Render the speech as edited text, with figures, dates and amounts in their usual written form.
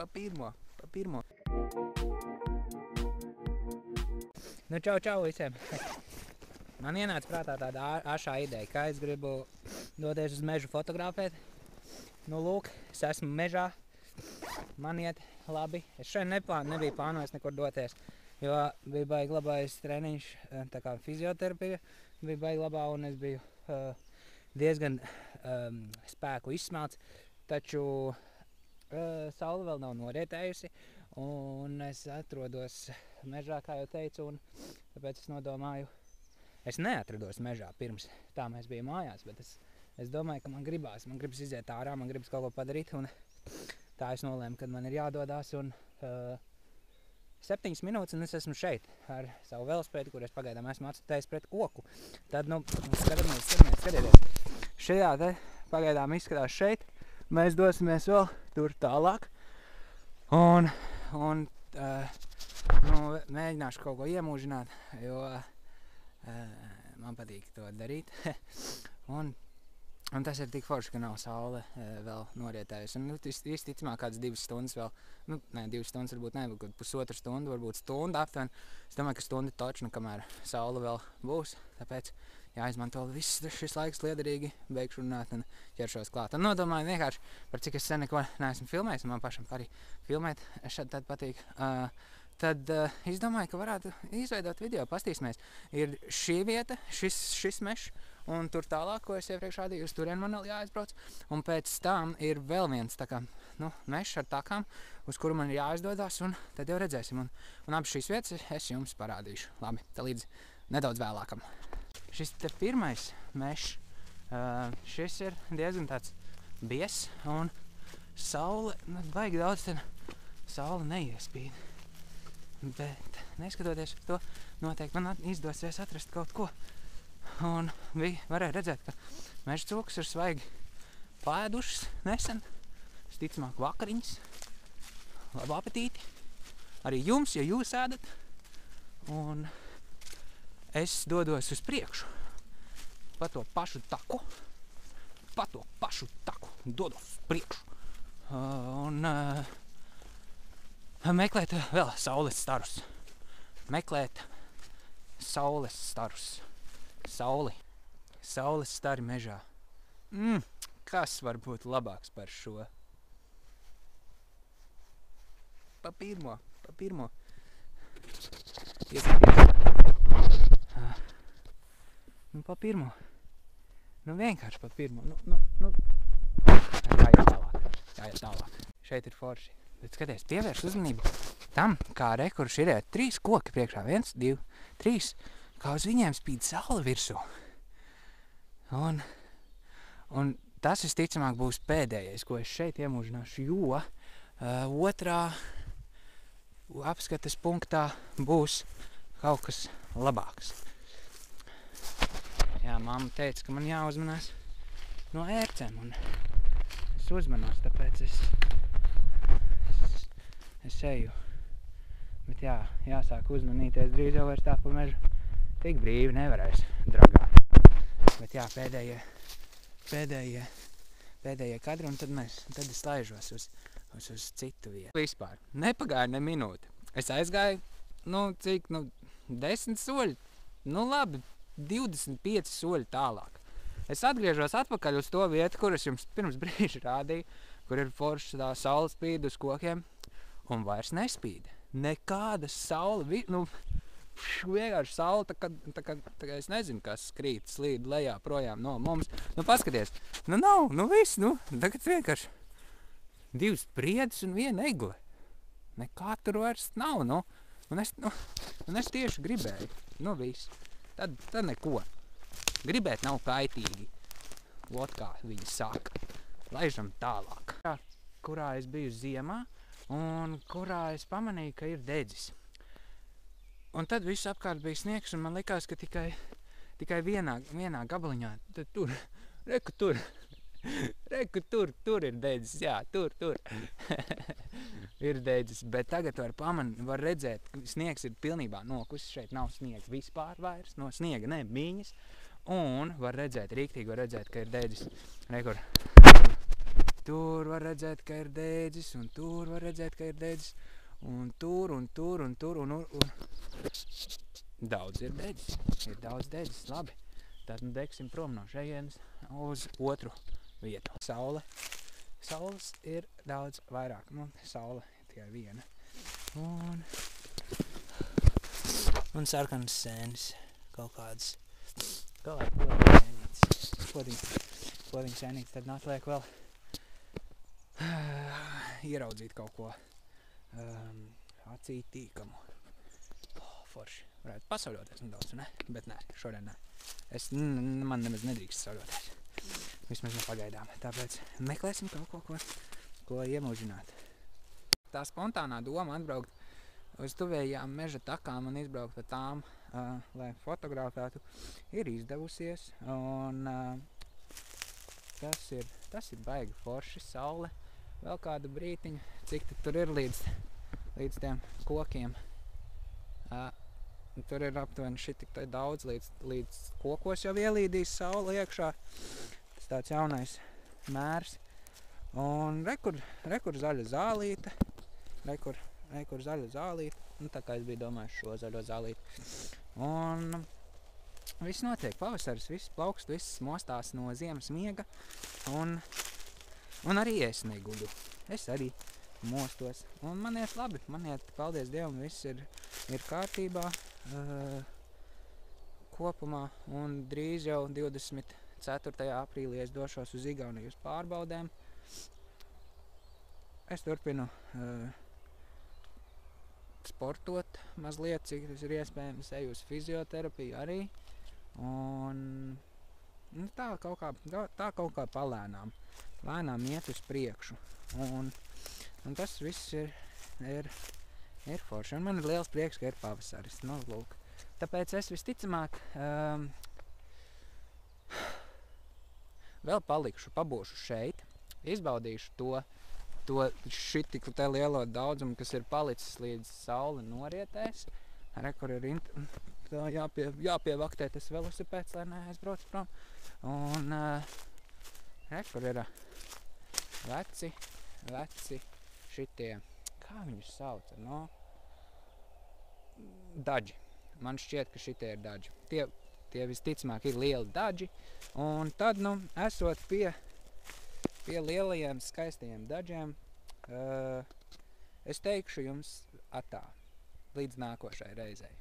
pirmo. Nu, čau visiem. Man ienāca prātā tāda ašā ideja, ka es gribu doties uz mežu fotografēt. Nu, lūk, es esmu mežā. Man iet labi. Es šeit nebiju plānojis nekur doties, jo bija baigi labais treniņš, tā kā fizioterapija bija baigi labā, un es biju diezgan spēku izsmelts. Taču saule vēl nav norietējusi, un es atrodos mežā, kā jau teicu, un tāpēc es nodomāju, es neatrados mežā pirms tā mēs bijām mājās, bet es domāju, ka man gribas iziet ārā, man gribas kaut ko padarīt, un tā es nolēmu, kad man ir jādodās, un 7 minūtes, un es esmu šeit ar savu velospēdu, kur es pagaidām esmu atstājis pret koku. Tad, nu, skatieties. Šajā te pagaidām izskatās šeit. Mēs dosimies vēl tur tālāk. Un mēģināšu kaut ko iemūžināt, jo man patīk to darīt. Un tas ir tik forši, ka nav saule vēl norietējusi. Un visticamāk kāds 2 stundas vēl, 2 stundas varbūt ne, kaut pusotru stundu, varbūt stunda aptuveni. Es domāju, ka stunda točnu, kamēr saule vēl būs, tāpēc jāizmanto viss šis laiks liederīgi, beigšu runāt un ķeršos klāt. Un nodomāju vienkārši, par cik es sen neko neesmu filmējis, un man pašam arī filmēt šad tad patīk. Tad izdomāju, ka varētu izveidot video, pastīsimies. Ir šī vieta, šis mešs, un tur tālāk, ko es iepriekš rādīju, uz turien man vēl jāaizbrauc. Un pēc tam ir vēl viens tā kā, mešs ar takām, uz kuru man ir jāaizdodās, un tad jau redzēsim. Un abas šīs vietas es jums parādīšu. Labi, tā līdz nedaudz vēlākam. Šis te pirmais mešs, šis ir diezgan tāds biezs, un saule, baigi daudz ten saule neiespīd. Bet neskatoties uz to, noteikti man izdosies atrast kaut ko. Un varēja redzēt, ka meža cūkas ir svaigi pāēdušas nesen, visticamāk vakariņas, labu apetīti. Arī jums, ja jūs ēdat. Un es dodos uz priekšu, pa to pašu taku, dodos uz priekšu. Un meklēt vēl saules starus. Saules stari mežā. Kas var būt labāks par šo? Pa pirmo. Pa pirmo. Vienkārši pa pirmo. Jāiet tālāk. Šeit ir forši. Bet skaties, pievērš uzmanību tam, kā kurš ir 3 koki priekšā. 1, 2, 3. Kā uz viņiem spīd saule virsū. Un tas visticamāk būs pēdējais, ko es šeit iemūžināšu, jo otrā apskates punktā būs kaut kas labāks. Jā, mamma teica, ka man jāuzmanās no ērcēm, un es uzmanos, tāpēc es eju. Bet jā, jāsāk uzmanīties, drīz jau vairs tā pa mežu tik brīvi nevarēs dragāt. Bet jā, pēdējie kadri, un tad es laižos uz citu vietu. Vispār, nepagāja ne minūte. Es aizgāju, 10 soļi, labi, 25 soļi tālāk. Es atgriežos atpakaļ uz to vietu, kur es jums pirms brīža rādīju, kur ir forši tā saule spīd uz kokiem, un vairs nespīd. Nekāda saule, vienkārši saule, tā kā es nezinu, kas krīt, slīd lejā projām no mums. Paskaties, nav, viss, tagad vienkārši 2 spriedus un 1 egle. Nekā tur vairs nav, un es tieši gribēju, viss. Tad neko. Gribēt nav kaitīgi. Ot kā viņi saka. Laižam tālāk. Kurā es biju ziemā, un kurā es pamanīju, ka ir dedzis. Un tad viss apkārt bija sniegs, un man likās, ka tikai vienā gabaliņā, tad tur ir dedzis, jā, tur. Ir dedzis, bet tagad var redzēt, ka sniegs ir pilnībā nokusis, šeit nav sniega vispār vairs, no sniega ne miņas, un rīktīgi var redzēt, ka ir dedzis. Rekur, Tur var redzēt, ka ir dēdzis, un tur var redzēt, ka ir dēdzis. Un tur, un tur, un tur, un... Daudz ir dēdzis. Ir daudz dēdzis, labi. Tad nu degsim prom no šejienes uz otru vietu. Saule. Saules ir daudz vairāk. Nu, saule ir tikai viena. Un sarkanas sēnes. Kaut kādas podiņas sēnītes. Tad atliek vēl ieraudzīt kaut ko acī tīkamu. Forši. Varētu pasauļoties nedaudz, ne? Bet nē, šodien nē. Man nemaz nedrīkst sauļoties. Vismaz nepagaidām. Tāpēc meklēsim kaut ko iemūžināt. Tā spontānā doma atbraukt uz tuvējām meža takām un izbraukt pa tām, lai fotografētu, ir izdevusies. Un tas ir baigi forši, saule. Vēl kādu brītiņu, cik tur ir līdz tiem kokiem. Tur ir aptuveni šitik daudz, līdz kokos jau ielīdīs saule iekšā. Tas tāds jaunais mērs. Un rekur zaļa zālīte. Rekur zaļa zālīte. Nu, tā kā es biju domājis šo zaļo zālīti. Un viss notiek, pavasaris, viss plaukst, viss mostās no ziemas miega. Un arī es neguļu. Es arī mostos. Un man iet labi, paldies Dievam, viss ir kārtībā kopumā. Un drīz jau 24. aprīlī es došos uz Igauniju uz pārbaudēm. Es turpinu sportot mazliet, cik tas ir iespējams, eju uz fizioterapiju arī. Un tā kaut kā palēnām iet uz priekšu. Un tas viss ir forši. Un man ir liels prieks, ka ir pavasaris. Nu, lūk. Tāpēc es visticamāk vēl pabūšu šeit. Izbaudīšu šitik te lielo daudzumu, kas ir palicis līdz saule norietēs. Kur ir jāpievaktē tas velosipēds, lai neaizbrauc prom. Un kur ir veci šitie, kā viņus sauc, no? Daži. Man šķiet, ka šitie ir daži. Tie visticamāk ir lieli daži. Un tad, esot pie lielajiem skaistajiem dažiem, es teikšu jums atā līdz nākošai reizei.